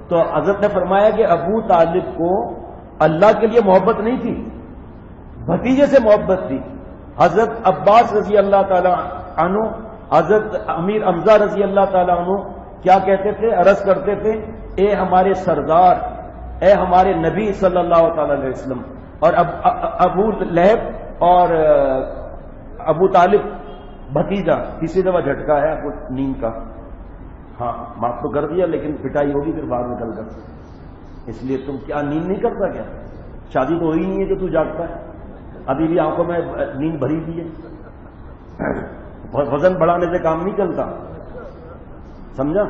تو حضرت نے فرمایا کہ ابو طالب کو اللہ کے لیے محبت نہیں تھی، بھتیجے سے محبت تھی۔ حضرت عباس رضی اللہ تعالی عنہ، حضرت امیر حمزہ رضی اللہ تعالی عنہ کیا کہتے تھے، عرض کرتے تھے اے ہمارے سردار، اے ہمارے نبی صلی اللہ تعالی علیہ وسلم۔ اور ابو لہب اور ابو طالب بھتیجا، تیسری دفعہ جھٹکا ہے آپ کو نیند کا، ہاں معاف تو کر دیا لیکن پٹائی ہوگی پھر باہر نکل کر، اس لیے تم کیا نیند نہیں کرتا کیا؟ شادی تو ہوئی نہیں ہے کہ تو جاگتا ہے، ابھی بھی آنکھوں میں نیند بھری ہوئی ہے، وزن بڑھانے سے کام نہیں چلتا، سمجھا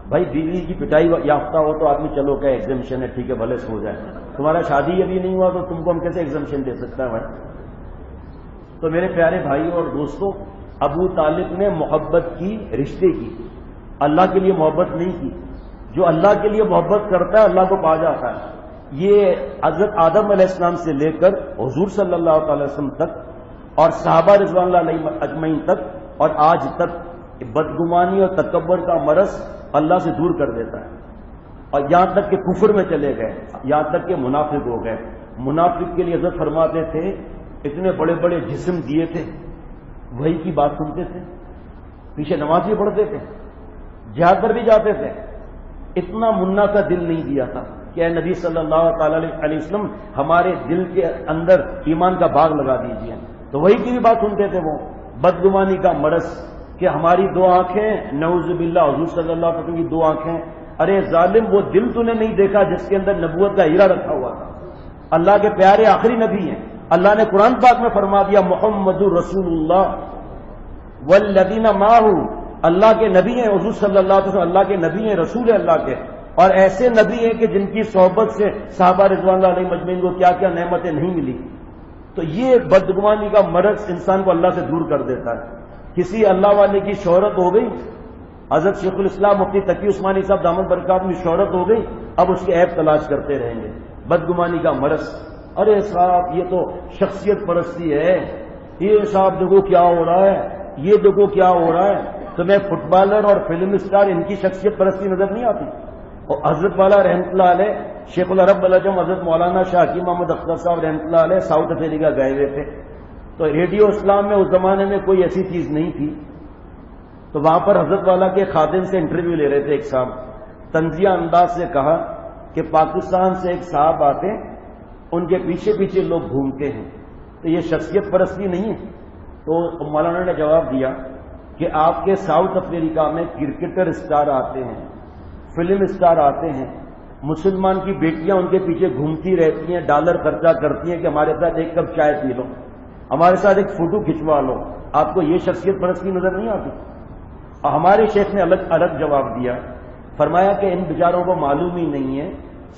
بھائی؟ بیوی کی پٹائی یافتہ ہو تو آدمی چلو کہ ایگزمشن ہے، ٹھیک ہے بھلے سو جائے، تمہارا شادی ابھی نہیں ہوا تو تم کو ہم کیسے ایگزمشن دے سکتا ہے بھائی؟ تو میرے پیارے بھائی اور دوستوں، ابو طالب نے محبت کی، رشتے کی، اللہ کے لیے محبت نہیں کی۔ جو اللہ کے لیے محبت کرتا ہے اللہ کو پا جاتا ہے۔ یہ حضرت آدم علیہ السلام سے لے کر حضور صلی اللہ تعالی وسلم تک اور صحابہ رضوان اللہ علیہ اجمعین تک اور آج تک بدگمانی اور تکبر کا مرض اللہ سے دور کر دیتا ہے، اور یہاں تک کہ کفر میں چلے گئے، یہاں تک کہ منافق ہو گئے۔ منافق کے لیے حضرت فرماتے تھے اتنے بڑے بڑے جسم دیے تھے، وہی کی بات سنتے تھے، پیچھے نماز بھی پڑھتے تھے، جہاد پر بھی جاتے تھے، اتنا منا کا دل نہیں دیا تھا کہ اے نبی صلی اللہ تعالی علیہ وسلم ہمارے دل کے اندر ایمان کا باغ لگا دیجیے، تو وہی کی بھی بات سنتے تھے۔ وہ بدگمانی کا مرض کہ ہماری دو آنکھیں، نعوذ باللہ حضور صلی اللہ علیہ وسلم کی دو آنکھیں، ارے ظالم وہ دل تو نے نہیں دیکھا جس کے اندر نبوت کا ہیرا رکھا ہوا تھا۔ اللہ کے پیارے آخری نبی ہیں، اللہ نے قرآن پاک میں فرما دیا محمد رسول اللہ والذین معہ، اللہ کے نبی ہیں حضور صلی اللہ علیہ وسلم، اللہ کے نبی ہیں، رسول اللہ کے، اور ایسے نبی ہیں کہ جن کی صحبت سے صحابہ رضوان اللہ علیہ مجمعین کو کیا کیا نعمتیں نہیں ملی۔ تو یہ بدگمانی کا مرض انسان کو اللہ سے دور کر دیتا ہے۔ کسی اللہ والے کی شہرت ہو گئی، حضرت شیخ الاسلام مفتی تقی عثمانی صاحب دامن برکات میں شہرت ہو گئی، اب اس کے عیب تلاش کرتے رہیں گے۔ بدگمانی کا مرض، ارے صاحب یہ تو شخصیت پرستی ہے، یہ صاحب دیکھو کیا ہو رہا ہے، یہ دیکھو کیا ہو رہا ہے۔ تمہیں فٹ بالر اور فلم اسٹار ان کی شخصیت پرستی نظر نہیں آتی؟ اور حضرت والا رحمۃ اللہ علیہ شیخ العرب العجم حضرت مولانا شاہ حکیم محمد اختر صاحب رحمۃ اللہ علیہ ساؤتھ افریقہ گئے ہوئے تھے، تو ریڈیو اسلام میں اس زمانے میں کوئی ایسی چیز نہیں تھی، تو وہاں پر حضرت والا کے خادم سے انٹرویو لے رہے تھے ایک صاحب، طنزیہ انداز سے کہا کہ پاکستان سے ایک صاحب آتے، ان کے پیچھے پیچھے لوگ گھومتے ہیں، تو یہ شخصیت پرستی نہیں ہے؟ تو مولانا نے جواب دیا کہ آپ کے ساؤتھ افریقہ میں کرکٹر اسٹار آتے ہیں، فلم اسٹار آتے ہیں، مسلمان کی بیٹیاں ان کے پیچھے گھومتی رہتی ہیں، ڈالر خرچہ کرتی ہیں کہ ہمارے ساتھ ایک کپ چائے پی لو، ہمارے ساتھ ایک فوٹو کھنچوا لو، آپ کو یہ شخصیت پرستی نظر نہیں آتی؟ اور ہمارے شیخ نے الگ جواب دیا، فرمایا کہ ان بیچاروں کو معلوم ہی نہیں ہے،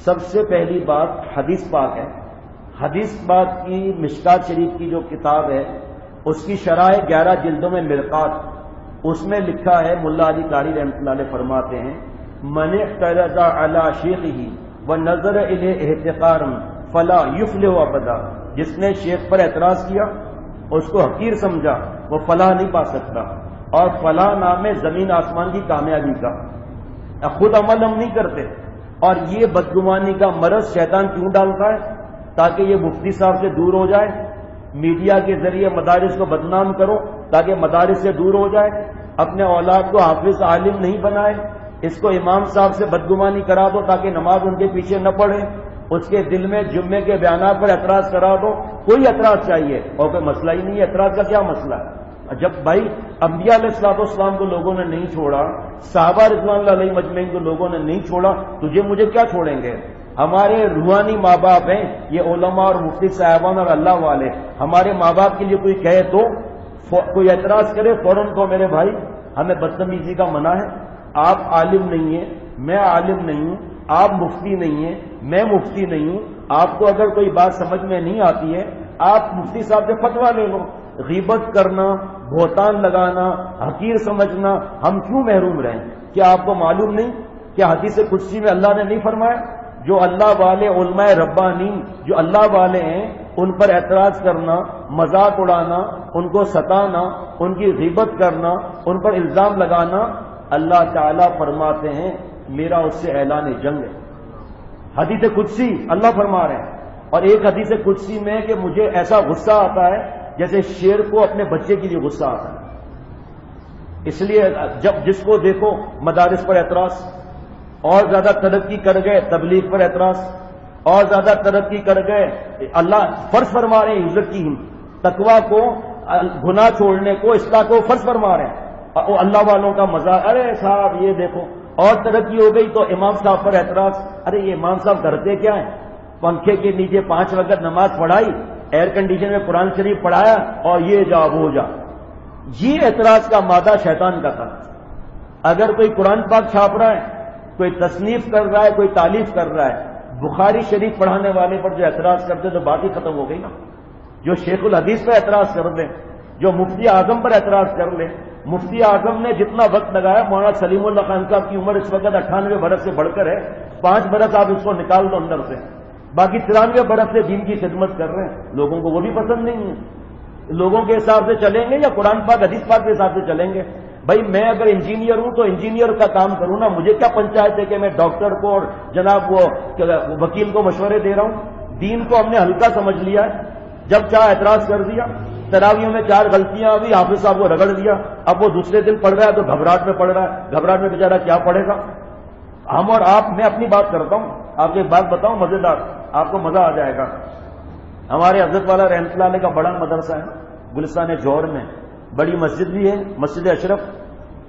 سب سے پہلی بات حدیث پاک ہے، حدیث پاک کی مشکات شریف کی جو کتاب ہے اس کی شرح 11 جلدوں میں مرقات، اس میں لکھا ہے، ملا علی قاری رحمۃ اللہ علیہ فرماتے ہیں من اعترض علی شیخہ ونظر الیہ احتقارا فلا یفلح ابدا، جس نے شیخ پر اعتراض کیا، اس کو حقیر سمجھا، وہ فلاح نہیں پا سکتا، اور فلاح نام ہے زمین آسمان کی کامیابی کا، خود عمل ہم نہیں کرتے۔ اور یہ بدگمانی کا مرض شیطان کیوں ڈالتا ہے؟ تاکہ یہ مفتی صاحب سے دور ہو جائے، میڈیا کے ذریعے مدارس کو بدنام کرو تاکہ مدارس سے دور ہو جائے، اپنے اولاد کو حافظ عالم نہیں بنائے، اس کو امام صاحب سے بدگمانی کرا دو تاکہ نماز ان کے پیچھے نہ پڑھے، اس کے دل میں جمعے کے بیانات پر اعتراض کرا دو، کوئی اعتراض چاہیے، اور کوئی مسئلہ ہی نہیں ہے، اعتراض کا کیا مسئلہ ہے؟ جب بھائی انبیاء علیہ الصلوۃ والسلام کو لوگوں نے نہیں چھوڑا، صحابہ رضوان اللہ علیہ مجمعین کو لوگوں نے نہیں چھوڑا، تجھے مجھے کیا چھوڑیں گے؟ ہمارے روحانی ماں باپ ہیں یہ علماء اور مفتی صاحبان اور اللہ والے، ہمارے ماں باپ کے لیے کوئی کہے تو کوئی اعتراض کرے فوراً تو میرے بھائی ہمیں بدتمیزی کا منع ہے، آپ عالم نہیں ہیں، میں عالم نہیں ہوں، آپ مفتی نہیں ہیں، میں مفتی نہیں ہوں، آپ کو اگر کوئی بات سمجھ میں نہیں آتی ہے آپ مفتی صاحب سے فتویٰ لے لو۔ غیبت کرنا، بہتان لگانا، حقیر سمجھنا، ہم کیوں محروم رہیں؟ کیا آپ کو معلوم نہیں کہ حدیث قدسی میں اللہ نے نہیں فرمایا جو اللہ والے علماء ربانی جو اللہ والے ہیں ان پر اعتراض کرنا، مذاق اڑانا، ان کو ستانا، ان کی غیبت کرنا، ان پر الزام لگانا، اللہ تعالیٰ فرماتے ہیں میرا اس سے اعلان جنگ ہے. حدیث قدسی اللہ فرما رہے ہیں. اور ایک حدیث قدسی میں کہ مجھے ایسا غصہ آتا ہے جیسے شیر کو اپنے بچے کے لیے غصہ آتا ہے. اس لیے جب جس کو دیکھو مدارس پر اعتراض، اور زیادہ ترقی کر گئے تبلیغ پر اعتراض، اور زیادہ ترقی کر گئے. اللہ فرض فرما رہے ہیں عزت کی تقویٰ کو، گناہ چھوڑنے کو، اصلاح کو فرض فرما رہے ہیں. اللہ والوں کا مزہ، ارے صاحب یہ دیکھو. اور ترقی ہو گئی تو امام صاحب پر اعتراض، ارے یہ امام صاحب کرتے کیا ہیں؟ پنکھے کے نیچے 5 وقت نماز پڑھائی، ایئر کنڈیشن میں قرآن شریف پڑھایا، اور یہ جا وہ جا. یہ اعتراض کا مادہ شیطان کا تھا. اگر کوئی قرآن پاک چھاپ رہا ہے، کوئی تصنیف کر رہا ہے، کوئی تالیف کر رہا ہے، بخاری شریف پڑھانے والے پر جو اعتراض کرتے تو بات ہی ختم ہو گئی نا. جو شیخ الحدیث پر اعتراض کر لیں، جو مفتی اعظم پر اعتراض کر لیں. مفتی اعظم نے جتنا وقت لگایا، مولانا سلیم اللہ خان صاحب کی عمر اس وقت 98 برس سے بڑھ کر ہے. 5 برس آپ اس کو نکال دو اندر سے، باقی 93 برس سے دین کی خدمت کر رہے ہیں. لوگوں کو وہ بھی پسند نہیں ہے. لوگوں کے حساب سے چلیں گے یا قرآن پاک حدیث پاک کے حساب سے چلیں گے؟ بھائی میں اگر انجینئر ہوں تو انجینئر کا کام کروں نا. مجھے کیا پنچایت ہے کہ میں ڈاکٹر کو اور جناب وہ وکیل کو مشورے دے رہا ہوں؟ دین کو ہم نے ہلکا سمجھ لیا ہے. جب چاہ اعتراض کر دیا. تراویحوں میں 4 غلطیاں ابھی حافظ صاحب کو رگڑ دیا، اب وہ دوسرے دن پڑھ رہا ہے تو گھبراہٹ میں پڑھ رہا ہے. گھبراہٹ میں بیچارہ کیا پڑھے گا؟ ہم اور آپ، میں اپنی بات کرتا ہوں، آپ کو ایک بات بتاؤں مزیدار، آپ کو مزہ آ جائے گا. ہمارے حضرت والا رحمۃ اللہ علیہ کا بڑا مدرسہ ہے گلستان جوہر میں، بڑی مسجد بھی ہے، مسجد اشرف.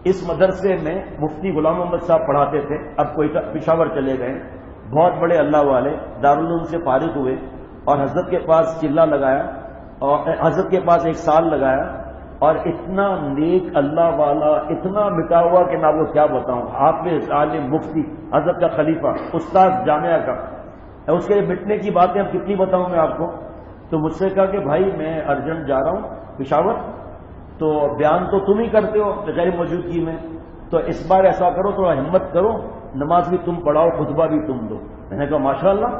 اس مدرسے میں مفتی غلام محمد صاحب پڑھاتے تھے. اب کوئی پشاور چلے گئے. بہت بڑے اللہ والے، دارالعلوم سے فارغ ہوئے اور حضرت کے پاس چلہ لگایا، اور حضرت کے پاس 1 سال لگایا. اور اتنا نیک اللہ والا، اتنا مٹا ہوا کہ میں آپ کو کیا بتاؤں. حافظ، عالم، مفتی، حضرت کا خلیفہ، استاد جامعہ کا. اس کے مٹنے کی باتیں اب کتنی بتاؤں میں آپ کو. تو مجھ سے کہا کہ بھائی میں ارجنٹ جا رہا ہوں پشاور، تو بیان تو تم ہی کرتے ہو غیر موجودگی میں، تو اس بار ایسا کرو، تھوڑا ہمت کرو، نماز بھی تم پڑھاؤ، خطبہ بھی تم دو. میں نے کہا ماشاءاللہ.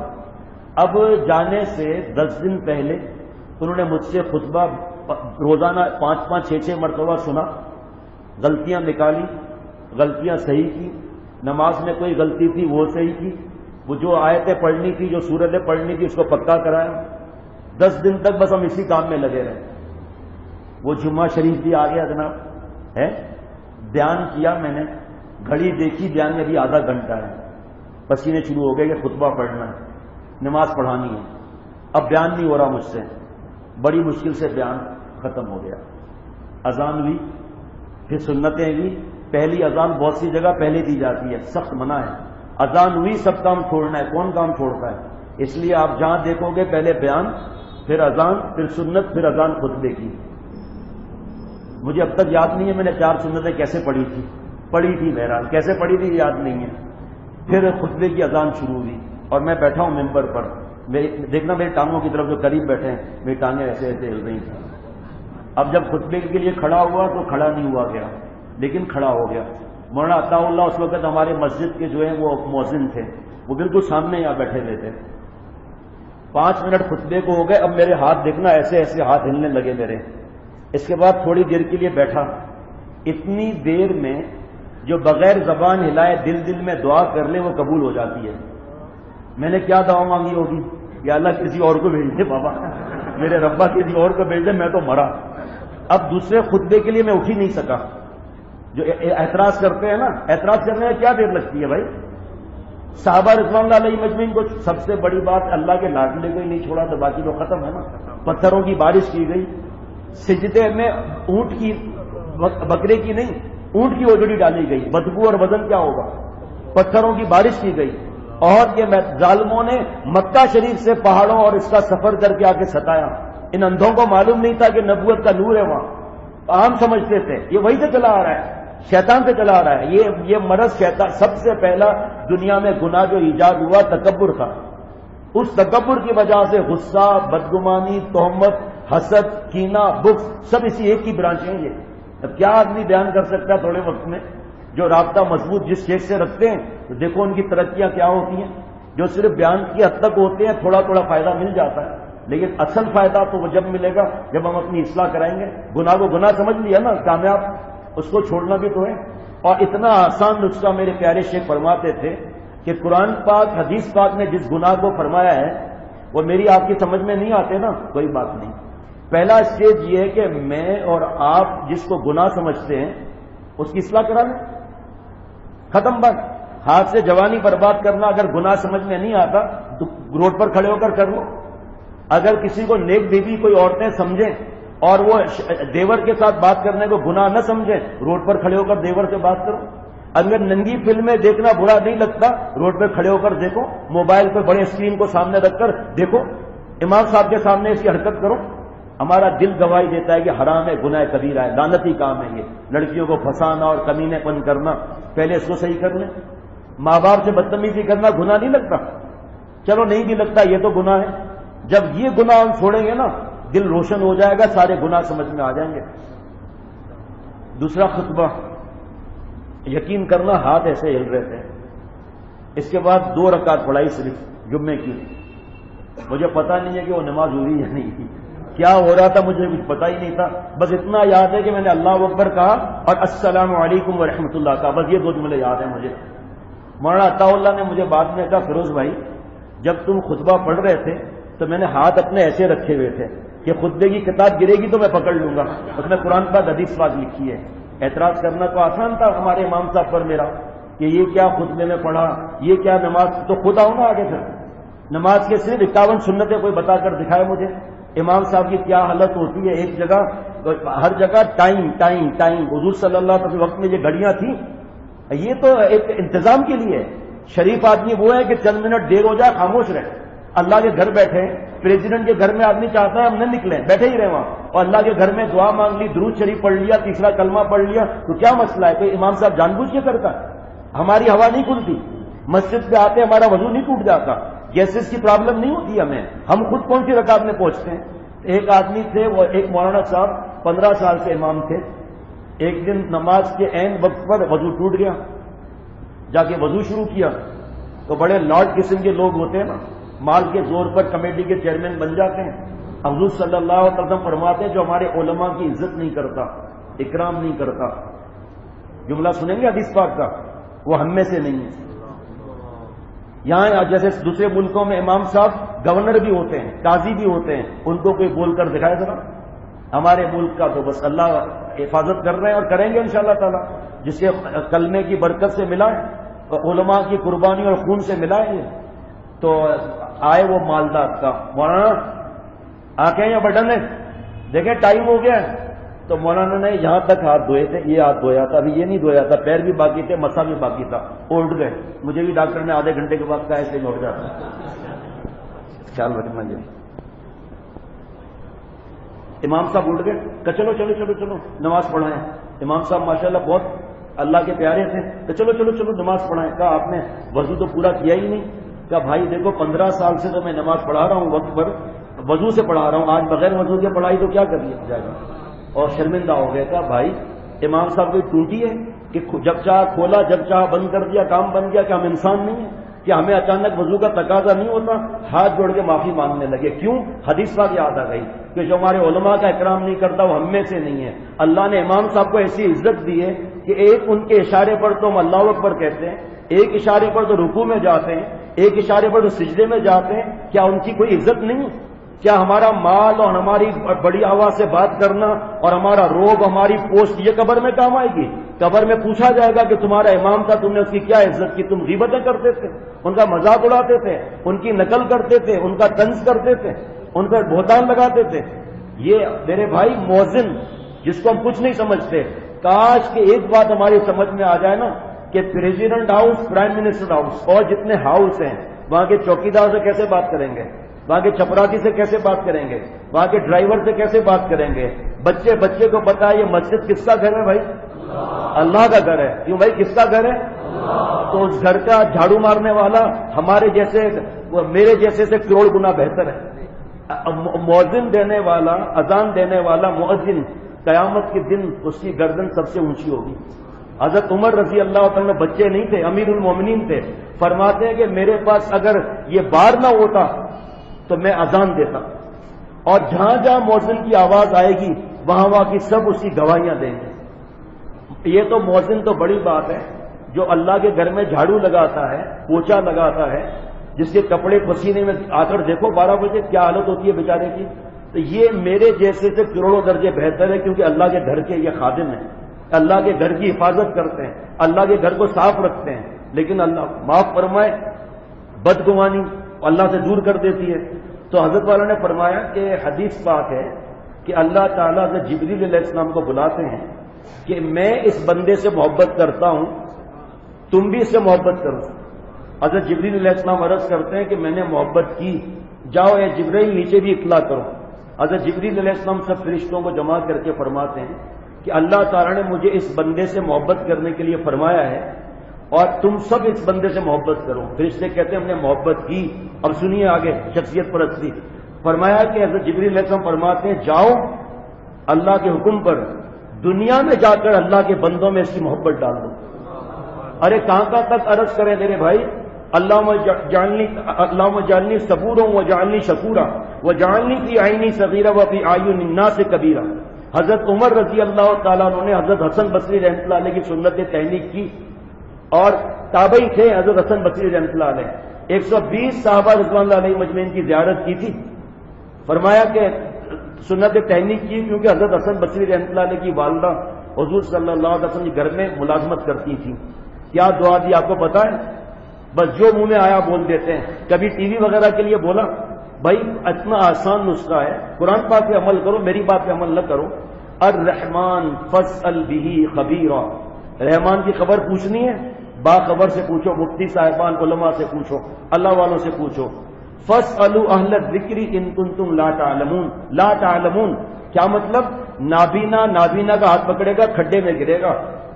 اب جانے سے 10 دن پہلے انہوں نے مجھ سے خطبہ روزانہ 5-5 6-6 مرتبہ سنا. غلطیاں نکالی، غلطیاں صحیح کی. نماز میں کوئی غلطی تھی وہ صحیح کی. وہ جو آیتیں پڑھنی تھی، جو سورتیں پڑھنی تھی، اس کو پکا کرایا. 10 دن تک بس ہم اسی کام میں لگے رہے. وہ جمعہ شریف بھی آ گیا جناب ہے. بیان کیا میں نے، گھڑی دیکھی، بیان میں بھی آدھا گھنٹہ ہے. پسینے شروع ہو گئے کہ خطبہ پڑھنا ہے، نماز پڑھانی ہے. اب بیان نہیں ہو رہا مجھ سے. بڑی مشکل سے بیان ختم ہو گیا. اذان ہوئی، پھر سنتیں ہوئی. پہلی اذان بہت سی جگہ پہلے دی جاتی ہے، سخت منع ہے. اذان ہوئی، سب کام چھوڑنا ہے. کون کام چھوڑتا ہے؟ اس لیے آپ جہاں دیکھو گے پہلے بیان، پھر اذان، پھر سنت، پھر اذان خطبے کی. مجھے اب تک یاد نہیں ہے میں نے 4 سنتیں کیسے پڑھی تھی بہرحال کیسے پڑھی تھی یاد نہیں ہے. پھر خطبے کی اذان شروع ہوئی اور میں بیٹھا ہوں ممبر پر. دیکھنا میری ٹانگوں کی طرف جو قریب بیٹھے ہیں، میری ٹانگیں ایسے ایسے ہل رہی تھیں. اب جب خطبے کے لیے کھڑا ہوا تو کھڑا نہیں ہوا گیا، لیکن کھڑا ہو گیا. مولانا عطا اللہ اس وقت ہمارے مسجد کے جو ہیں وہ مؤذن تھے، وہ بالکل سامنے یہاں بیٹھے ہوئے تھے. 5 منٹ خطبے کو ہو گئے. اب میرے ہاتھ دیکھنا ایسے ایسے ہاتھ ہلنے لگے میرے. اس کے بعد تھوڑی دیر کے لیے بیٹھا. اتنی دیر میں جو بغیر زبان ہلائے دل میں دعا کر لے وہ قبول ہو جاتی ہے. میں نے کیا دعا مانگی ہوگی؟ یا اللہ کسی اور کو بھیج دے بابا، میرے ربا کسی اور کو بھیج دے، میں تو مرا. اب دوسرے خطبے کے لیے میں اٹھ ہی نہیں سکا. جو اعتراض کرتے ہیں نا، اعتراض کرنے میں کیا دیر لگتی ہے بھائی؟ صحابہ رضوان اللہ علیہ مجمعین کو سب سے بڑی بات اللہ کے لاڈلے کو ہی نہیں چھوڑا تو باقی تو ختم ہے نا. پتھروں کی بارش کی گئی. سجدے میں اونٹ کی، بکرے کی نہیں، اونٹ کی اوجڑی ڈالی گئی. بدبو اور وزن کیا ہوگا؟ پتھروں کی بارش کی گئی. اور یہ ظالموں نے مکہ شریف سے پہاڑوں اور اس کا سفر کر کے آ کے ستایا. ان اندھوں کو معلوم نہیں تھا کہ نبوت کا نور ہے وہاں. عام سمجھتے تھے یہ وہی سے چلا آ رہا ہے، شیطان سے چلا آ رہا ہے. یہ مرض شیطان. سب سے پہلا دنیا میں گناہ جو ایجاد ہوا تکبر تھا. اس تکبر کی وجہ سے غصہ، بدگمانی، تہمت، حسد، کینہ، بغض سب اسی ایک کی برانچیں ہیں. یہ اب کیا آدمی بیان کر سکتا ہے تھوڑے وقت میں؟ جو رابطہ مضبوط جس شیخ سے رکھتے ہیں تو دیکھو ان کی ترقیاں کیا ہوتی ہیں. جو صرف بیان کی حد تک ہوتے ہیں تھوڑا تھوڑا فائدہ مل جاتا ہے، لیکن اصل فائدہ تو وہ جب ملے گا جب ہم اپنی اصلاح کرائیں گے. گناہ کو گناہ سمجھ لیا نا، کامیاب، اس کو چھوڑنا بھی تو ہے. اور اتنا آسان نسخہ میرے پیارے شیخ فرماتے تھے کہ قرآن پاک حدیث پاک نے جس گناہ کو فرمایا ہے وہ میری آپ کی سمجھ میں نہیں آتے نا، کوئی بات نہیں. پہلا اسٹیج یہ ہے کہ میں اور آپ جس کو گناہ سمجھتے ہیں اس کی اصلاح کرا لیں، ختم بات. ہاتھ سے جوانی برباد کرنا اگر گناہ سمجھ میں نہیں آتا تو روڈ پر کھڑے ہو کر لو. اگر کسی کو نیک بیوی کوئی عورتیں سمجھیں اور وہ دیور کے ساتھ بات کرنے کو گناہ نہ سمجھیں، روڈ پر کھڑے ہو کر دیور سے بات کرو. اگر ننگی فلمیں دیکھنا برا نہیں لگتا، روڈ پہ کھڑے ہو کر دیکھو، موبائل پہ بڑے اسکرین کو سامنے رکھ کر دیکھو، امام صاحب کے سامنے اس کی حرکت کرو. ہمارا دل گواہی دیتا ہے کہ حرام ہے، گناہ کبیرہ ہے، لعنتی کام ہے یہ. لڑکیوں کو پھنسانا اور کمینے پن کرنا، پہلے اس کو صحیح کر لیں. ماں باپ سے بدتمیزی کرنا گناہ نہیں لگتا؟ چلو نہیں بھی لگتا، یہ تو گناہ ہے. جب یہ گناہ ہم چھوڑیں گے نا، دل روشن ہو جائے گا، سارے گناہ سمجھ میں آ جائیں گے. دوسرا خطبہ، یقین کرنا ہاتھ ایسے ہل رہے تھے. اس کے بعد 2 رکعت پڑھائی صرف جمعے کی. مجھے پتا نہیں ہے کہ وہ نماز ہوئی یا نہیں تھی، کیا ہو رہا تھا مجھے کچھ پتا ہی نہیں تھا. بس اتنا یاد ہے کہ میں نے اللہ اکبر کہا اور السلام علیکم ورحمۃ اللہ کہا، بس یہ 2 جملے یاد ہیں مجھے. مولانا عطا اللہ نے مجھے بعد میں کہا، فیروز بھائی جب تم خطبہ پڑھ رہے تھے تو میں نے ہاتھ اپنے ایسے رکھے ہوئے تھے کہ خطبے کی کتاب گرے گی تو میں پکڑ لوں گا. اس میں قرآن پاک حدیث پاک لکھی ہے. اعتراض کرنا تو آسان تھا ہمارے امام صاحب پر میرا کہ یہ کیا خطبے میں پڑھا، یہ کیا نماز. تو خود آؤ نا آگے. پھر نماز کے صرف 51 سنتیں کوئی بتا کر دکھائے مجھے. امام صاحب کی کیا حالت ہوتی ہے ایک جگہ، ہر جگہ ٹائم ٹائم ٹائم. حضور صلی اللہ علیہ وسلم وقت میں یہ گھڑیاں تھیں، یہ تو ایک انتظام کے لیے. شریف آدمی وہ ہے کہ چند منٹ دیر ہو جائے خاموش رہے. اللہ کے گھر بیٹھے، پریزیڈنٹ کے گھر میں آدمی چاہتا ہے ہم نہ نکلیں، بیٹھے ہی رہے وہاں، اور اللہ کے گھر میں دعا مانگ لی، درود شریف پڑھ لیا، تیسرا کلمہ پڑھ لیا، تو کیا مسئلہ ہے؟ کوئی امام صاحب جان بوجھ کے کرتا ہے؟ ہماری ہوا نہیں کھلتی، مسجد پہ آتے ہمارا وضو نہیں ٹوٹ جاتا، گیسز کی پرابلم نہیں ہوتی ہمیں، ہم خود کون سی رکعت میں پہنچتے ہیں. ایک آدمی تھے، وہ ایک مولانا صاحب 15 سال سے امام تھے. ایک دن نماز کے عین وقت پر وضو ٹوٹ گیا. جا کے وضو شروع کیا تو بڑے لاڈ قسم کے لوگ ہوتے ہیں نا، مال کے زور پر کمیٹی کے چیئرمین بن جاتے ہیں. حضور صلی اللہ علیہ وسلم فرماتے ہیں جو ہمارے علماء کی عزت نہیں کرتا، اکرام نہیں کرتا، جملہ سنیں گے حدیث پاک کا، وہ ہم میں سے نہیں ہے. یہاں جیسے دوسرے ملکوں میں امام صاحب گورنر بھی ہوتے ہیں، قاضی بھی ہوتے ہیں، ان کو کوئی بول کر دکھائے ذرا. ہمارے ملک کا تو بس اللہ حفاظت کر رہے ہیں اور کریں گے انشاءاللہ تعالی. جس کے کلمے کی برکت سے ملا ہے، علماء کی قربانی اور خون سے ملا ہے. تو آئے وہ مالدار کا، مولانا آنکھیں یا بٹن ہے، دیکھیں ٹائم ہو گیا ہے. تو مولانا نے یہاں تک ہاتھ دھوئے تھے، یہ ہاتھ دھویا تھا، ابھی یہ نہیں دھویا تھا، پیر بھی باقی تھے، مسا بھی باقی تھا، اٹھ گئے. مجھے بھی ڈاکٹر نے آدھے گھنٹے کے بعد کہا ایسے لوٹ جاتا ہے. خیال رکھنا جی. امام صاحب اٹھ گئے کہ چلو چلو چلو چلو نماز پڑھائیں. امام صاحب ماشاءاللہ بہت اللہ کے پیارے تھے کہ چلو چلو چلو نماز پڑھائیں. کہا آپ نے وضو تو پورا کیا ہی نہیں. کہا بھائی دیکھو 15 سال سے تو میں نماز پڑھا رہا ہوں، وقت پر وضو سے پڑھا رہا ہوں، آج بغیر وضو کے پڑھائی تو کیا کر لیا جائے گا. اور شرمندہ ہو گئے. کہا بھائی امام صاحب کوئی ٹوٹی ہے کہ جب چاہ کھولا جب چاہ بند کر دیا، کام بن گیا؟ کہ ہم انسان نہیں ہیں؟ کہ ہمیں اچانک وضو کا تقاضا نہیں ہوتا؟ ہاتھ جوڑ کے معافی مانگنے لگے. کیوں؟ حدیث پاک یاد آ گئی کہ جو ہمارے علماء کا اکرام نہیں کرتا وہ ہم میں سے نہیں ہے. اللہ نے امام صاحب کو ایسی عزت دی ہے کہ ایک ان کے اشارے پر تو ہم اللہ اکبر کہتے ہیں، ایک اشارے پر تو رکوع میں جاتے ہیں، ایک اشارے پر تو سجدے میں جاتے ہیں. کیا ان کی کوئی عزت نہیں؟ کیا ہمارا مال اور ہماری بڑی آواز سے بات کرنا اور ہمارا روب، ہماری پوسٹ یہ قبر میں کام آئے گی؟ قبر میں پوچھا جائے گا کہ تمہارا امام تھا، تم نے اس کی کیا عزت کی؟ تم غیبتیں کرتے تھے، ان کا مذاق اڑاتے تھے، ان کی نقل کرتے تھے، ان کا طنز کرتے تھے، ان پر بہتان لگاتے تھے. یہ میرے بھائی مؤذن جس کو ہم کچھ نہیں سمجھتے، کاش کہ ایک بات ہماری سمجھ میں آ جائے نا کہ president house, prime minister house اور جتنے ہاؤس ہیں وہاں کے چوکیدار سے کیسے بات کریں گے، وہاں کے چپراسی سے کیسے بات کریں گے، وہاں کے ڈرائیور سے کیسے بات کریں گے. بچے کو پتا ہے یہ مسجد کس کا گھر ہے بھائی؟ اللہ کا گھر ہے. کیوں بھائی کس کا گھر ہے؟ تو اس گھر کا جھاڑو مارنے والا ہمارے جیسے، میرے جیسے سے کروڑ گنا بہتر ہے. مؤذن دینے والا، اذان دینے والا مؤذن قیامت کے دن اس کی گردن سب سے اونچی ہوگی. حضرت عمر رضی اللہ عنہ میں بچے نہیں تھے، امیر المومنین تھے. فرماتے ہیں کہ میرے پاس اگر یہ بار نہ ہوتا تو میں اذان دیتا، اور جہاں جہاں مؤذن کی آواز آئے گی وہاں کی سب اس کی گواہیاں دیں گے. یہ تو مؤذن تو بڑی بات ہے، جو اللہ کے گھر میں جھاڑو لگاتا ہے، پوچھا لگاتا ہے، جس کے کپڑے پسینے میں آ کر دیکھو 12 بجے کیا حالت ہوتی ہے بیچارے کی، تو یہ میرے جیسے سے کروڑوں درجے بہتر ہے، کیونکہ اللہ کے گھر کے یہ خادم ہیں، اللہ کے گھر کی حفاظت کرتے ہیں، اللہ کے گھر کو صاف رکھتے ہیں۔ لیکن اللہ معاف فرمائے، بدگمانی اللہ سے دور کر دیتی ہے۔ تو حضرت والا نے فرمایا کہ حدیث پاک ہے کہ اللہ تعالیٰ سے جبریل علیہ السلام کو بلاتے ہیں کہ میں اس بندے سے محبت کرتا ہوں، تم بھی اس سے محبت کرو۔ حضرت جبریل علیہ السلام عرض کرتے ہیں کہ میں نے محبت کی، جاؤ اے جبرائیل نیچے بھی اطلاع کرو۔ حضرت جبریل علیہ السلام سب فرشتوں کو جمع کر کے فرماتے ہیں کہ اللہ تعالیٰ نے مجھے اس بندے سے محبت کرنے کے لیے فرمایا ہے اور تم سب اس بندے سے محبت کرو۔ فرشتے کہتے ہیں ہم نے محبت کی۔ اب سنیے آگے شخصیت پرستی، فرمایا کہ حضرت جبریل علیہ السلام فرماتے ہیں جاؤ اللہ کے حکم پر دنیا میں جا کر اللہ کے بندوں میں اس کی محبت ڈال دو۔ ارے کہاں تک عرض کریں میرے بھائی، اللہم جعلنی صبورا وجعلنی شکورا وجعلنی فی عینی صغیرہ وفی اعین الناس کبیرا۔ حضرت عمر رضی اللہ تعالیٰ عنہ نے حضرت حسن بصری رحمۃ اللہ علیہ کی سنت تحریک کی، اور تابعی تھے حضرت حسن بصری رحمۃ اللہ علیہ، 120 صحابہ رضوان اللہ علیہ مجمعین کی زیارت کی تھی۔ فرمایا کہ سنت تحریک کی کیونکہ حضرت حسن بصری رحمۃ اللہ علیہ کی والدہ حضور صلی اللہ علیہ وسلم کے گھر میں ملازمت کرتی تھی۔ کیا دعا دی آپ کو پتا ہے؟ بس جو منہ میں آیا بول دیتے ہیں۔ کبھی ٹی وی وغیرہ کے لیے بولا؟ بھائی اتنا آسان نسخہ ہے، قرآن پاک پہ عمل کرو، میری بات پہ عمل نہ کرو۔ الرحمن فاسأل بہ خبیرا، رحمان کی خبر پوچھنی ہے باخبر سے پوچھو، مفتی صاحبان علماء سے پوچھو، اللہ والوں سے پوچھو۔ فاسألوا اہل الذکر ان کنتم لا تعلمون۔ لا تعلمون کیا مطلب؟ نابینا کا ہاتھ پکڑے گا کھڈے میں گرے گا۔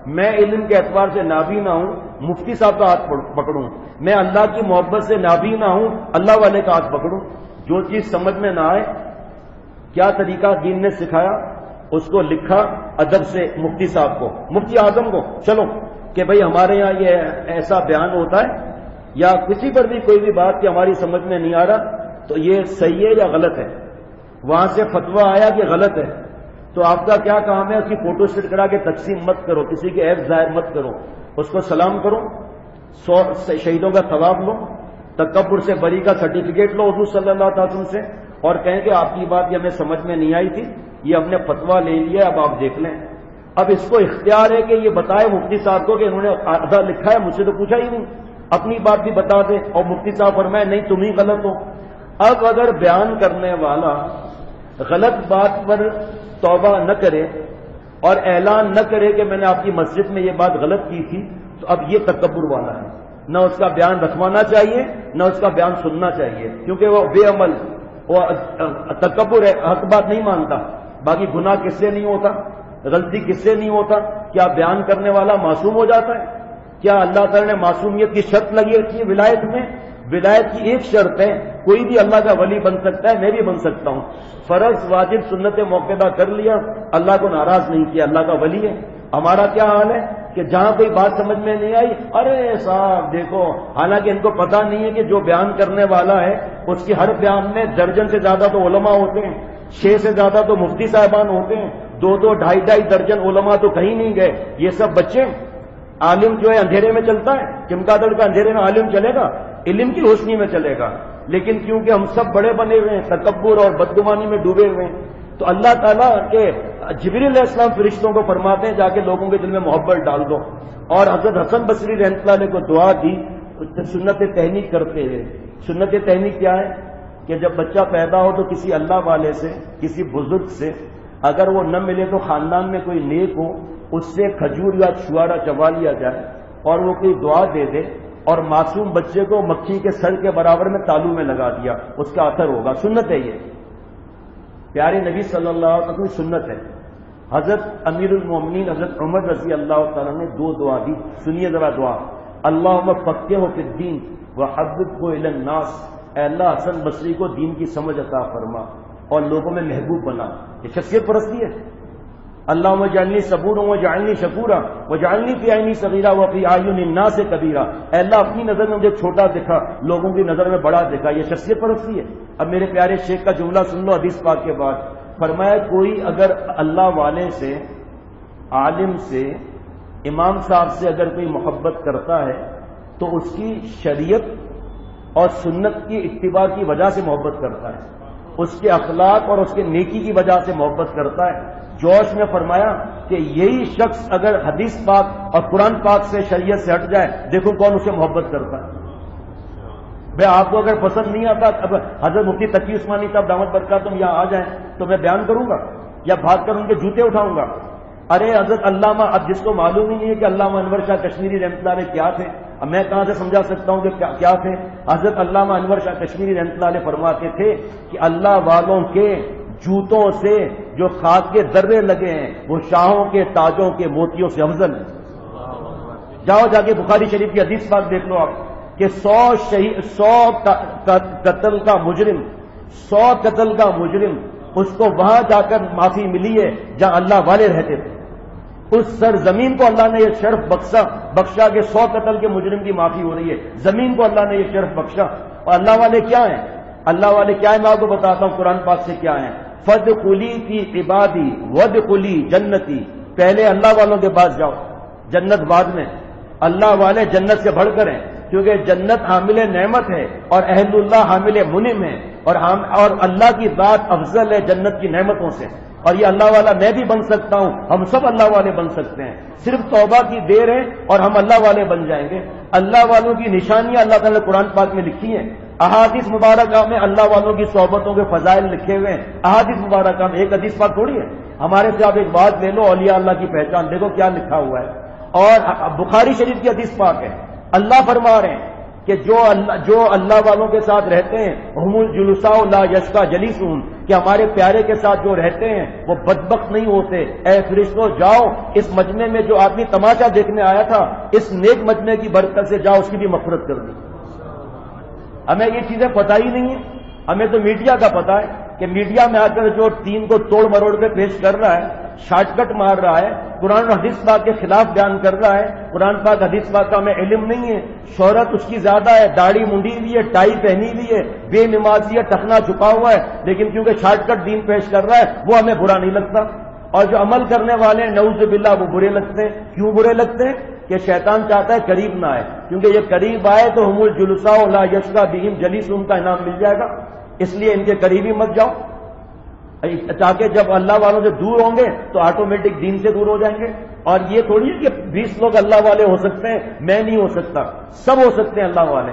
میں علم کے اعتبار سے نابینا ہوں، مفتی صاحب کا ہاتھ پکڑوں، میں اللہ کی محبت سے نابینا ہوں، اللہ والے کا ہاتھ پکڑوں۔ جو چیز سمجھ میں نہ آئے، کیا طریقہ دین نے سکھایا، اس کو لکھا ادب سے مفتی صاحب کو، مفتی اعظم کو، چلو کہ بھئی ہمارے یہاں یہ ایسا بیان ہوتا ہے، یا کسی پر بھی کوئی بھی بات کہ ہماری سمجھ میں نہیں آ رہا تو یہ صحیح ہے یا غلط ہے، وہاں سے فتویٰ آیا کہ غلط ہے، تو آپ کا کیا کام ہے؟ اس کی فوٹو سیٹ کرا کے تقسیم مت کرو، کسی کے عیب ظاہر مت کرو، اس کو سلام کرو، 100 شہیدوں کا ثواب لو، تکبر سے بری کا سرٹیفکیٹ لو حضور صلی اللہ علیہ وسلم سے، اور کہیں کہ آپ کی بات یہ ہمیں سمجھ میں نہیں آئی تھی، یہ ہم نے فتویٰ لے لیا، اب آپ دیکھ لیں۔ اب اس کو اختیار ہے کہ یہ بتائے مفتی صاحب کو کہ انہوں نے آدھا لکھا ہے، مجھ سے تو پوچھا ہی نہیں، اپنی بات بھی بتا دے، اور مفتی صاحب فرمائے نہیں تم ہی غلط ہو۔ اب اگر بیان کرنے والا غلط بات پر توبہ نہ کرے اور اعلان نہ کرے کہ میں نے آپ کی مسجد میں یہ بات غلط کی تھی، تو اب یہ تکبر والا ہے، نہ اس کا بیان رکھوانا چاہیے نہ اس کا بیان سننا چاہیے، کیونکہ وہ بے عمل، وہ تکبر ہے، حق بات نہیں مانتا۔ باقی گناہ کس سے نہیں ہوتا، غلطی کس سے نہیں ہوتا؟ کیا بیان کرنے والا معصوم ہو جاتا ہے؟ کیا اللہ تعالیٰ نے معصومیت کی شرط لگی رکھی ہے ولایت میں؟ ولایت کی ایک شرط ہے، کوئی بھی اللہ کا ولی بن سکتا ہے، میں بھی بن سکتا ہوں، فرض واجب سنت موقعہ کر لیا، اللہ کو ناراض نہیں کیا، اللہ کا ولی ہے۔ ہمارا کیا حال ہے کہ جہاں کوئی بات سمجھ میں نہیں آئی، ارے صاحب دیکھو، حالانکہ ان کو پتہ نہیں ہے کہ جو بیان کرنے والا ہے اس کی ہر بیان میں درجن سے زیادہ تو علماء ہوتے ہیں، 6 سے زیادہ تو مفتی صاحبان ہوتے ہیں، 2 2.5 درجن علماء تو کہیں نہیں گئے، یہ سب بچے۔ عالم جو ہے اندھیرے میں چلتا ہے، چمکادڑ کا اندھیرے میں عالم چلے گا، علم کی روشنی میں چلے گا، لیکن کیونکہ ہم سب بڑے بنے ہوئے ہیں، تکبر اور بدگمانی میں ڈوبے ہوئے ہیں، تو اللہ تعالیٰ کے جبریل علیہ السلام فرشتوں کو فرماتے ہیں جا کے لوگوں کے دل میں محبت ڈال دو، اور حضرت حسن بصری رحمۃ اللہ علیہ کو دعا دی سنت تحریک کرتے ہوئے۔ سنت تحریک کیا ہے کہ جب بچہ پیدا ہو تو کسی اللہ والے سے، کسی بزرگ سے، اگر وہ نہ ملے تو خاندان میں کوئی نیک ہو، اس سے کھجور یا چھوارا چبا لیا جائے اور وہ کوئی دعا دے دے، اور معصوم بچے کو مکھی کے سر کے برابر میں تالو میں لگا دیا، اس کا اثر ہوگا۔ سنت ہے، یہ پیارے نبی صلی اللہ علیہ وسلم کی سنت ہے۔ حضرت امیر المومنین حضرت عمر رضی اللہ تعالیٰ نے 2 دعا دی، سنیے ذرا دعا۔ اللہم فقہہ فی الدین وحببہ الی الناس، اے اللہ حسن بصری کو دین کی سمجھ عطا فرما اور لوگوں میں محبوب بنا۔ یہ شخصیت پرستی ہے۔ اللہم اجعلنی صبورا واجعلنی شکورا واجعلنی فی عینی صغیرا وفی اعین الناس کبیرا، اے اللہ اپنی نظر میں مجھے چھوٹا دکھا، لوگوں کی نظر میں بڑا دکھا۔ یہ شخصیت پرستی ہے۔ اب میرے پیارے شیخ کا جملہ سن لو حدیث پاک کے بعد، فرمایا کوئی اگر اللہ والے سے، عالم سے امام صاحب سے اگر کوئی محبت کرتا ہے تو اس کی شریعت اور سنت کی اتباع کی وجہ سے محبت کرتا ہے، اس کے اخلاق اور اس کے نیکی کی وجہ سے محبت کرتا ہے۔ جوش نے فرمایا کہ یہی شخص اگر حدیث پاک اور قرآن پاک سے شریعت سے ہٹ جائے، دیکھو کون اسے محبت کرتا ہے۔ بھائی آپ کو اگر پسند نہیں آتا، اب حضرت مفتی تقی عثمانی صاحب دامت برکاتہم یہاں آ جائیں تو میں بیان کروں گا یا بھاگ کر ان کے جوتے اٹھاؤں گا؟ ارے حضرت علامہ، اب جس کو معلوم ہی نہیں ہے کہ علامہ انور شاہ کشمیری رحمۃ اللہ علیہ کیا تھے، اب میں کہاں سے سمجھا سکتا ہوں کہ کیا تھے؟ حضرت علامہ انور شاہ کشمیری رحمۃ اللہ علیہ فرماتے تھے کہ اللہ والوں کے جوتوں سے جو خاک کے ذرے لگے ہیں وہ شاہوں کے تاجوں کے موتیوں سے افضل ہیں۔ جاؤ جا کے بخاری شریف کی حدیث پاک دیکھ لو آپ کہ 100 قتل کا مجرم اس کو وہاں جا کر معافی ملی ہے جہاں اللہ والے رہتے تھے۔ اس سرزمین کو اللہ نے یہ شرف بخشا کہ 100 قتل کے مجرم کی معافی ہو رہی ہے، زمین کو اللہ نے یہ شرف بخشا۔ اور اللہ والے کیا ہیں؟ اللہ والے کیا ہیں میں آپ کو بتاتا ہوں قرآن پاک سے کیا ہیں۔ فادخلی فی عبادی وادخلی جنتی، پہلے اللہ والوں کے پاس جاؤ، جنت بعد میں۔ اللہ والے جنت سے بڑھ کر ہیں، کیونکہ جنت حامل نعمت ہے اور اہل اللہ حامل منعم ہے، اور اللہ کی ذات افضل ہے جنت کی نعمتوں سے۔ اور یہ اللہ والا میں بھی بن سکتا ہوں، ہم سب اللہ والے بن سکتے ہیں، صرف توبہ کی دیر ہے اور ہم اللہ والے بن جائیں گے۔ اللہ والوں کی نشانیاں اللہ تعالیٰ نے قرآن پاک میں لکھی ہیں، احادیث مبارکہ میں اللہ والوں کی صحبتوں کے فضائل لکھے ہوئے ہیں۔ احادیث مبارکہ میں ایک حدیث پاک تھوڑی ہے، ہمارے سے آپ ایک بات لے لو، اولیاء اللہ کی پہچان دیکھو کیا لکھا ہوا ہے۔ اور بخاری شریف کی حدیث پاک ہے، اللہ فرما رہے ہیں کہ جو اللہ والوں کے ساتھ رہتے ہیں ہم الجلساء لا یشقی جلیسہم، کہ ہمارے پیارے کے ساتھ جو رہتے ہیں وہ بدبخت نہیں ہوتے۔ اے فرشتوں جاؤ اس مجمع میں جو آدمی تماشا دیکھنے آیا تھا، اس نیک مجمع کی برکت سے جاؤ اس کی بھی مغفرت کر دی۔ ہمیں یہ چیزیں پتہ ہی نہیں ہیں، ہمیں تو میڈیا کا پتہ ہے کہ میڈیا میں آ کر جو دین کو توڑ مروڑ کے پیش کر رہا ہے، شارٹ کٹ مار رہا ہے، قرآن اور حدیث پاک کے خلاف بیان کر رہا ہے۔ قرآن پاک حدیث پاک کا ہمیں علم نہیں ہے، شہرت اس کی زیادہ ہے، داڑھی منڈی ہوئی ہے، ٹائی پہنی ہوئی ہے، بے نمازی ہے، ٹخنا چھپا ہوا ہے، لیکن کیونکہ شارٹ کٹ دین پیش کر رہا ہے وہ ہمیں برا نہیں لگتا۔ اور جو عمل کرنے والے ہیں نعوذ باللہ وہ برے لگتے ہیں۔ کیوں برے لگتے ہیں؟ کہ شیطان چاہتا ہے قریب نہ آئے، کیونکہ یہ قریب آئے تو ہم الجلساء لا یشقی بہم جلیسہم کا انعام مل جائے گا، اس لیے ان کے قریب ہی مت جاؤ، تاکہ جب اللہ والوں سے دور ہوں گے تو آٹومیٹک دین سے دور ہو جائیں گے۔ اور یہ تھوڑی ہے کہ 20 لوگ اللہ والے ہو سکتے ہیں، میں نہیں ہو سکتا، سب ہو سکتے ہیں اللہ والے،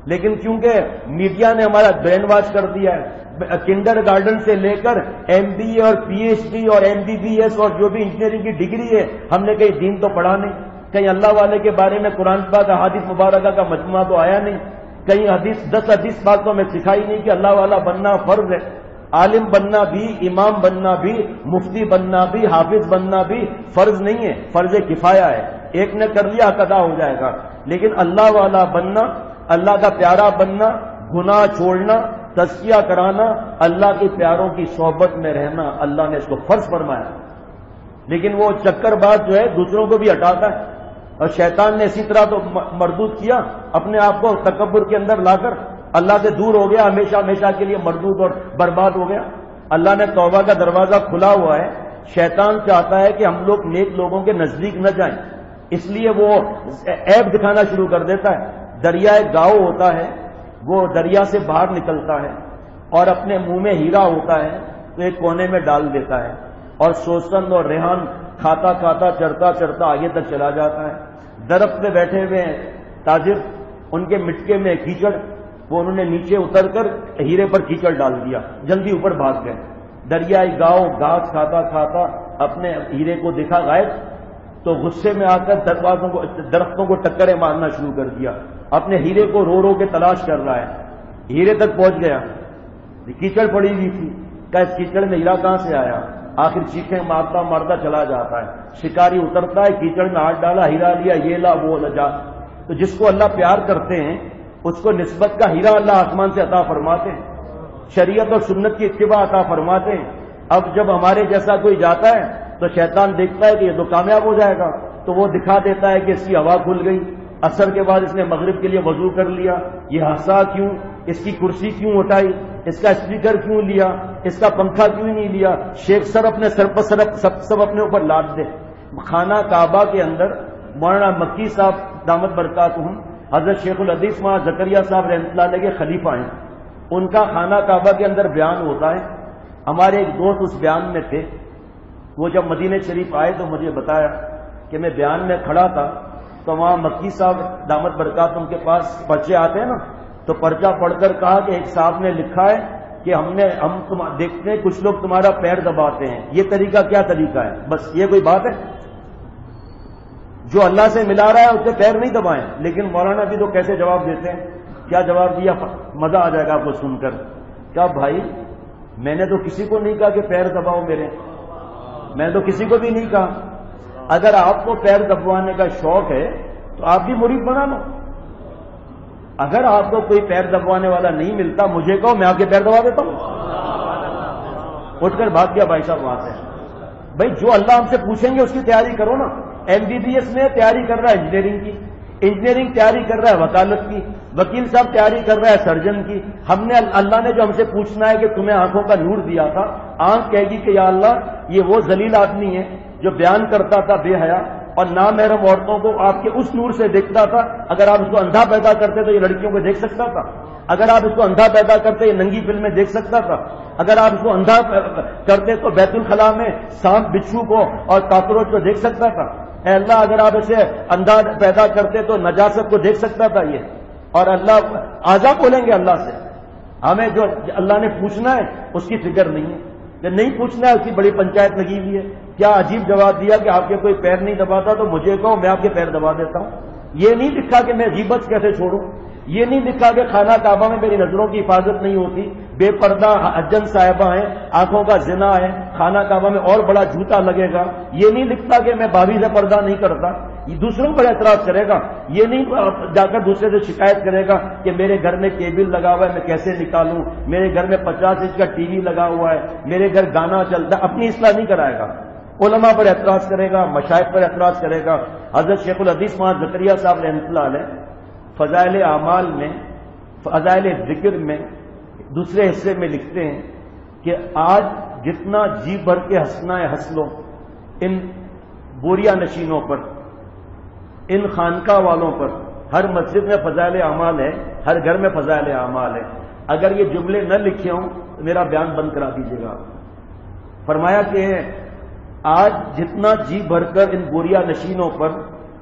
لیکن کیونکہ میڈیا نے ہمارا برین واش کر دیا ہے، کنڈر گارڈن سے لے کر MBA اور PhD اور MBBS اور جو بھی انجینئرنگ کی ڈگری ہے، ہم نے کہیں دین تو پڑھا نہیں، کہیں اللہ والے کے بارے میں قرآن پاک احادیث مبارکہ کا مجموعہ تو آیا نہیں، کہیں 10 حدیث پاک تو ہمیں سکھائی نہیں کہ اللہ والا بننا فرض ہے۔ عالم بننا بھی، امام بننا بھی، مفتی بننا بھی، حافظ بننا بھی فرض نہیں ہے، فرض کفایہ ہے، ایک نے کر لیا ادا ہو جائے گا۔ لیکن اللہ والا بننا، اللہ کا پیارا بننا، گناہ چھوڑنا، تزکیہ کرانا، اللہ کے پیاروں کی صحبت میں رہنا، اللہ نے اس کو فرض فرمایا۔ لیکن وہ چکر باز جو ہے دوسروں کو بھی ہٹاتا ہے، اور شیطان نے اسی طرح تو مردود کیا، اپنے آپ کو تکبر کے اندر لا کر اللہ سے دور ہو گیا، ہمیشہ ہمیشہ کے لیے مردود اور برباد ہو گیا۔ اللہ نے توبہ کا دروازہ کھلا ہوا ہے، شیطان چاہتا ہے کہ ہم لوگ نیک لوگوں کے نزدیک نہ جائیں، اس لیے وہ عیب دکھانا شروع کر دیتا ہے۔ دریا ایک گاؤں ہوتا ہے، وہ دریا سے باہر نکلتا ہے اور اپنے منہ میں ہیرا ہوتا ہے تو ایک کونے میں ڈال دیتا ہے، اور سوسن اور ریحان کھاتا کھاتا چرتا چرتا آگے تک چلا جاتا ہے۔ درخت پہ بیٹھے ہوئے ہیں تاجر، ان کے مٹکے میں کیچڑ، وہ انہوں نے نیچے اتر کر ہیرے پر کیچڑ ڈال دیا، جلدی اوپر بھاگ گئے۔ دریائی گاؤں گھاس کھاتا کھاتا اپنے ہیرے کو دیکھا غائب، تو غصے میں آ کر درختوں کو ٹکریں مارنا شروع کر دیا، اپنے ہیرے کو رو رو کے تلاش کر رہا ہے۔ ہیرے تک پہنچ گیا، کیچڑ پڑی ہوئی تھی، کہ اس کیچڑ میں ہیرا کہاں سے آیا؟ آخر چیخیں مارتا مارتا چلا جاتا ہے، شکاری اترتا ہے، کیچڑ میں ہاتھ ڈالا، ہیرا لیا، یہ لا وہ جا۔ تو جس کو اللہ پیار کرتے ہیں اس کو نسبت کا ہیرا اللہ آسمان سے عطا فرماتے ہیں، شریعت اور سنت کی اتباع عطا فرماتے ہیں۔ اب جب ہمارے جیسا کوئی جاتا ہے تو شیطان دیکھتا ہے کہ یہ تو کامیاب ہو جائے گا، تو وہ دکھا دیتا ہے کہ اس کی ہوا کھل گئی، عصر کے بعد اس نے مغرب کے لیے وضو کر لیا، یہ ہنسا کیوں، اس کی کرسی کیوں اٹھائی، اس کا اسپیکر کیوں لیا، اس کا پنکھا کیوں نہیں لیا، شیخ سر اپنے سر پر سب اپنے اوپر لاد دے۔ خانہ کعبہ کے اندر مولانا مکی صاحب دامت برکاتہم حضرت شیخ الحدیث ماں زکریا صاحب رحمۃ اللہ علیہ کے خلیفہ ہیں. ان کا خانہ کعبہ کے اندر بیان ہوتا ہے. ہمارے ایک دوست اس بیان میں تھے. وہ جب مدینہ شریف آئے تو مجھے بتایا کہ میں بیان میں کھڑا تھا تو وہاں مکی صاحب دامت برکاتہم کے پاس پرچے آتے ہیں نا, تو پرچہ پڑھ کر کہا کہ ایک صاحب نے لکھا ہے کہ ہم دیکھتے ہیں کچھ لوگ تمہارا پیر دباتے ہیں, یہ طریقہ کیا طریقہ ہے؟ بس یہ کوئی بات ہے؟ جو اللہ سے ملا رہا ہے اس سے پیر نہیں دبائیں. لیکن مولانا بھی تو کیسے جواب دیتے ہیں. کیا جواب دیا؟ مزہ آ جائے گا آپ کو سن کر. کیا بھائی میں نے تو کسی کو نہیں کہا کہ پیر دباؤ میرے, میں نے تو کسی کو بھی نہیں کہا. اگر آپ کو پیر دبوانے کا شوق ہے تو آپ بھی مرید بنا لو. اگر آپ کو کوئی پیر دبوانے والا نہیں ملتا مجھے کہو, میں آپ کے پیر دبا دیتا ہوں. اٹھ کر بھاگ گیا بھائی صاحب وہاں سے. بھائی جو اللہ ہم سے پوچھیں گے اس کی تیاری کرو نا. MBBS میں تیاری کر رہا ہے انجینئرنگ کی, انجینئرنگ تیاری کر رہا ہے وکالت کی, وکیل صاحب تیاری کر رہا ہے سرجن کی. ہم نے اللہ نے جو ہم سے پوچھنا ہے کہ تمہیں آنکھوں کا نور دیا تھا, آنکھ کہے گی کہ یا اللہ یہ وہ ذلیل آدمی ہے جو بیان کرتا تھا بے حیا اور نامحرم عورتوں کو آپ کے اس نور سے دیکھتا تھا. اگر آپ اس کو اندھا پیدا کرتے تو یہ لڑکیوں کو دیکھ سکتا تھا. اگر آپ اس کو اندھا پیدا کرتے یہ ننگی فلمیں دیکھ سکتا تھا. اگر آپ اس کو اندھا کرتے تو بیت الخلاء میں سانپ بچھو کو اور کاکروچ کو دیکھ سکتا تھا. اے اللہ اگر آپ اسے اندھا پیدا کرتے تو نجاست کو دیکھ سکتا تھا یہ. اور اللہ آجا بولیں گے اللہ سے. ہمیں جو اللہ نے پوچھنا ہے اس کی فکر نہیں ہے, جو نہیں پوچھنا ہے اس کی بڑی پنچایت لگی ہوئی ہے. کیا عجیب جواب دیا کہ آپ کے کوئی پیر نہیں دباتا تو مجھے کہو میں آپ کے پیر دبا دیتا ہوں. یہ نہیں لکھا کہ میں غیبت کیسے چھوڑوں, یہ نہیں لکھا کہ خانہ کعبہ میں میری نظروں کی حفاظت نہیں ہوتی, بے پردہ حجن صاحبہ ہیں, آنکھوں کا زنا ہے, خانہ کعبہ میں اور بڑا جھوٹا لگے گا. یہ نہیں لکھتا کہ میں بھابھی سے پردہ نہیں کرتا, یہ دوسروں پر اعتراض کرے گا. یہ نہیں جا کر دوسرے سے شکایت کرے گا کہ میرے گھر میں کیبل لگا ہوا ہے میں کیسے نکالوں, میرے گھر میں 50 انچ کا ٹی وی لگا ہوا ہے, میرے گھر گانا چلتا ہے. اپنی اصلاح نہیں کرائے گا. علماء پر اعتراض کرے گا, مشائخ پر اعتراض کرے گا. حضرت شیخ الحدیث ماں زکریا صاحب رحمۃ اللہ علیہ فضائل اعمال میں, فضائل ذکر میں دوسرے حصے میں لکھتے ہیں کہ آج جتنا جی بھر کے ہنسنا ہے ہنس لو ان بوریا نشینوں پر, ان خانقاہ والوں پر. ہر مسجد میں فضائل اعمال ہے, ہر گھر میں فضائل اعمال ہے. اگر یہ جملے نہ لکھے ہوں تو میرا بیان بند کرا دیجیے گا. فرمایا کہ آج جتنا جی بھر کر ان بوریا نشینوں پر,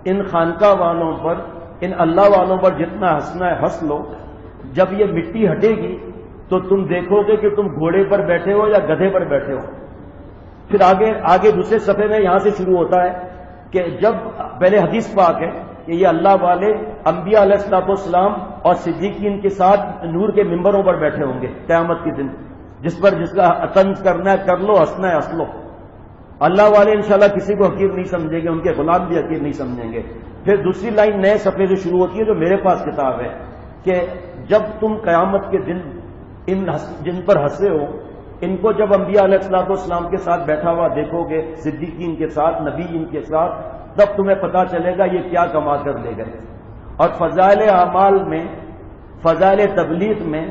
ان خانقاہ والوں پر, ان اللہ والوں پر جتنا ہنسنا ہے ہنس لو. جب یہ مٹی ہٹے گی تو تم دیکھو گے کہ تم گھوڑے پر بیٹھے ہو یا گدھے پر بیٹھے ہو. پھر آگے دوسرے صفحے میں یہاں سے شروع ہوتا ہے کہ جب پہلے حدیث پاک ہے کہ یہ اللہ والے انبیاء علیہ الصلوۃ والسلام اور صدیقین کے ساتھ نور کے ممبروں پر بیٹھے ہوں گے قیامت کے دن. جس کا طنز کرنا ہے کر لو, ہنسنا ہے ہنس لو. اللہ والے انشاءاللہ کسی کو حقیر نہیں سمجھیں گے, ان کے غلام بھی حقیر نہیں سمجھیں گے. پھر دوسری لائن نئے صفحے سے شروع ہوتی ہے جو میرے پاس کتاب ہے کہ جب تم قیامت کے دن جن پر ہنسے ہو ان کو جب انبیاء علیہ الصلوۃ والسلام کے ساتھ بیٹھا ہوا دیکھو گے, صدیقین کے ساتھ, نبیین کے ساتھ, تب تمہیں پتا چلے گا یہ کیا کما کر لے گئے. اور فضائل اعمال میں, فضائل تبلیغ میں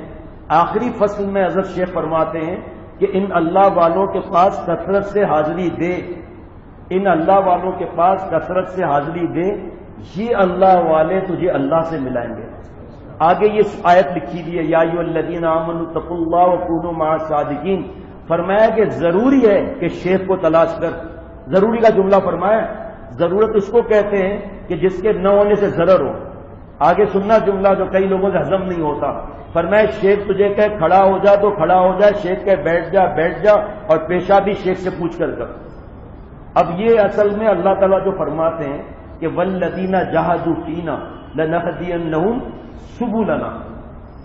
آخری فصل میں حضرت شیخ فرماتے ہیں کہ ان اللہ والوں کے پاس کثرت سے حاضری دے, ان اللہ والوں کے پاس کثرت سے حاضری دے, یہ اللہ والے تجھے اللہ سے ملائیں گے. آگے یہ آیت لکھی دی ہے یا ایھا الذین آمنوا اتقوا اللہ وکونوا مع الصادقین. فرمایا کہ ضروری ہے کہ شیخ کو تلاش کر. ضروری کا جملہ فرمایا. ضرورت اس کو کہتے ہیں کہ جس کے نہ ہونے سے ضرر ہو. آگے سننا جملہ جو کئی لوگوں سے ہضم نہیں ہوتا. فرمایا شیخ تجھے کہ کھڑا ہو جا تو کھڑا ہو جائے, شیخ کہ بیٹھ جا اور پیشہ بھی شیخ سے پوچھ کر کر. اب یہ اصل میں اللہ تعالیٰ جو فرماتے ہیں کہ والذین جاہدوا فینا لنہدینہم سبلنا,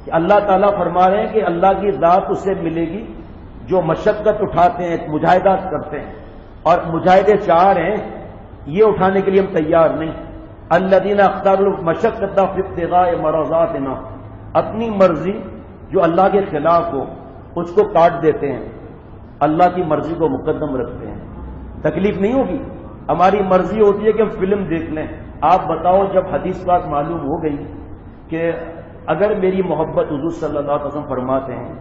کہ اللہ تعالیٰ فرما رہے ہیں کہ اللہ کی ذات اسے ملے گی جو مشقت اٹھاتے ہیں, مجاہدات کرتے ہیں. اور مجاہدے 4 ہیں, یہ اٹھانے کے لیے ہم تیار نہیں. الذین اختاروا المشقۃ فی ابتغاء مرضاتنا, اپنی مرضی جو اللہ کے خلاف ہو اس کو کاٹ دیتے ہیں, اللہ کی مرضی کو مقدم رکھتے ہیں. تکلیف نہیں ہوگی. ہماری مرضی ہوتی ہے کہ ہم فلم دیکھ لیں. آپ بتاؤ جب حدیث بات معلوم ہو گئی کہ اگر میری محبت حضور صلی اللہ علیہ وسلم فرماتے ہیں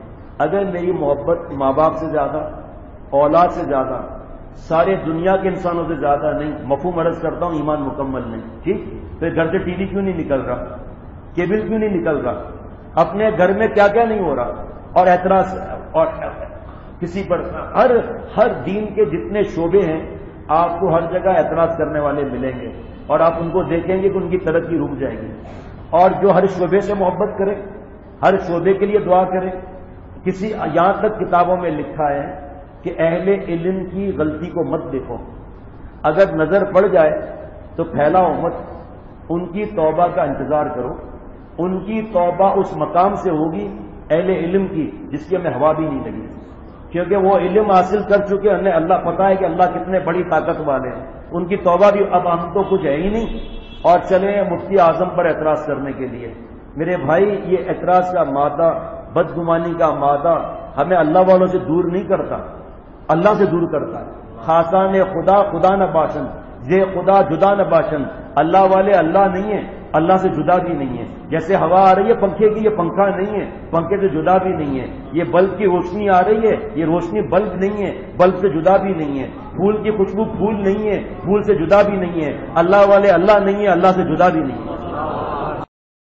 اگر میری محبت ماں باپ سے زیادہ, اولاد سے زیادہ, سارے دنیا کے انسانوں سے زیادہ نہیں، مفہوم عرض کرتا ہوں، ایمان مکمل نہیں، ٹھیک؟ پھر گھر سے ٹی وی کیوں نہیں نکل رہا، کیبل کیوں نہیں نکل رہا، اپنے گھر میں کیا کیا نہیں ہو رہا، اور اعتراض اور کسی پر ہر دین کے جتنے شعبے ہیں آپ کو ہر جگہ اعتراض کرنے والے ملیں گے، اور آپ ان کو دیکھیں گے کہ ان کی ترقی رک جائے گی۔ اور جو ہر شعبے سے محبت کرے، ہر شعبے کے لیے دعا کرے، یہاں تک کتابوں میں لکھا ہے کہ اہل علم کی غلطی کو مت دیکھو، اگر نظر پڑ جائے تو پھیلاؤ مت، ان کی توبہ کا انتظار کرو، ان کی توبہ اس مقام سے ہوگی اہل علم کی جس کی ہمیں ہوا بھی نہیں لگی، کیونکہ وہ علم حاصل کر چکے، انہیں اللہ پتہ ہے کہ اللہ کتنے بڑی طاقت والے ہیں، ان کی توبہ بھی اب ہم تو کچھ ہے ہی نہیں، اور چلے مفتی اعظم پر اعتراض کرنے کے لیے۔ میرے بھائی، یہ اعتراض کا مادہ، بدگمانی کا مادہ ہمیں اللہ والوں سے دور نہیں کرتا، اللہ سے دور کرتا ہے۔ خاصان خدا خدا نہ باشن، یہ خدا جدا نہ باشن، اللہ والے اللہ نہیں ہیں، اللہ سے جدا بھی نہیں ہے۔ جیسے ہوا آ رہی ہے پنکھے کی، یہ پنکھا نہیں ہے، پنکھے سے جدا بھی نہیں ہے۔ یہ بلب کی روشنی آ رہی ہے، یہ روشنی بلب نہیں ہے، بلب سے جدا بھی نہیں ہے۔ پھول کی خوشبو پھول نہیں ہے، پھول سے جدا بھی نہیں ہے۔ اللہ والے اللہ نہیں ہے، اللہ سے جدا بھی نہیں ہے۔